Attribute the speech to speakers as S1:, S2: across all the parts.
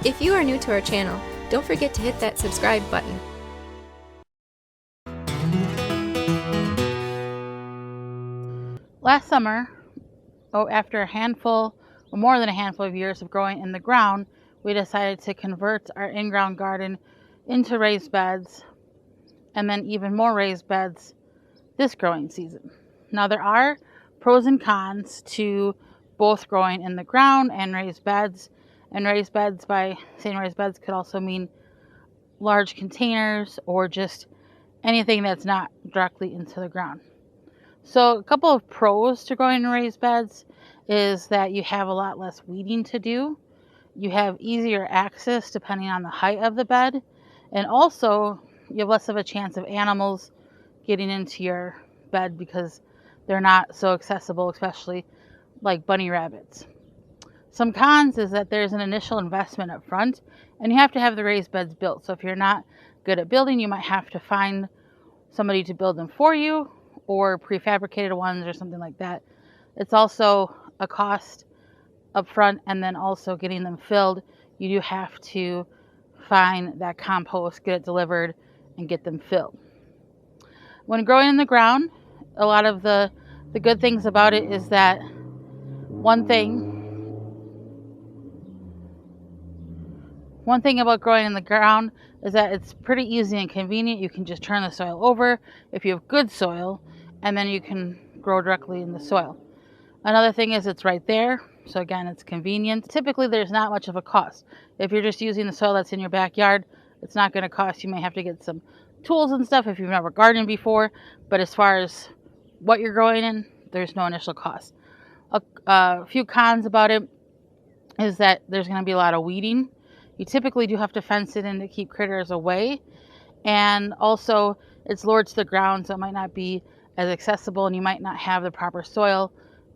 S1: If you are new to our channel, don't forget to hit that subscribe button.
S2: Last summer, after a handful, or more than a handful of years of growing in the ground, we decided to convert our in-ground garden into raised beds, and then even more raised beds this growing season. Now, there are pros and cons to both growing in the ground and raised beds. And raised beds, by saying raised beds, could also mean large containers or just anything that's not directly into the ground. So a couple of pros to growing in raised beds is that you have a lot less weeding to do. You have easier access depending on the height of the bed. And also, you have less of a chance of animals getting into your bed because they're not so accessible, especially like bunny rabbits. Some cons is that there's an initial investment up front, and you have to have the raised beds built. So if you're not good at building, you might have to find somebody to build them for you, or prefabricated ones or something like that. It's also a cost up front, and then also getting them filled. You do have to find that compost, get it delivered, and get them filled. When growing in the ground, a lot of the good things about it is that one thing about growing in the ground is that it's pretty easy and convenient. You can just turn the soil over if you have good soil, and then you can grow directly in the soil. Another thing is it's right there. So again, it's convenient. Typically, there's not much of a cost. If you're just using the soil that's in your backyard, it's not going to cost. You may have to get some tools and stuff if you've never gardened before. But as far as what you're growing in, there's no initial cost. A few cons about it is that there's going to be a lot of weeding. You typically do have to fence it in to keep critters away. And also, it's lowered to the ground, so it might not be as accessible, and you might not have the proper soil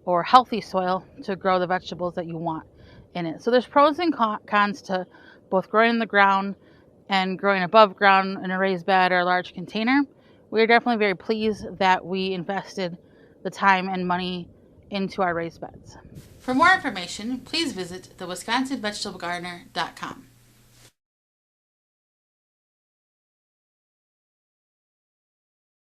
S2: or healthy soil to grow the vegetables that you want in it. So there's pros and cons to both growing in the ground and growing above ground in a raised bed or a large container. We're definitely very pleased that we invested the time and money into our raised beds. For more information, please visit thewisconsinvegetablegardener.com.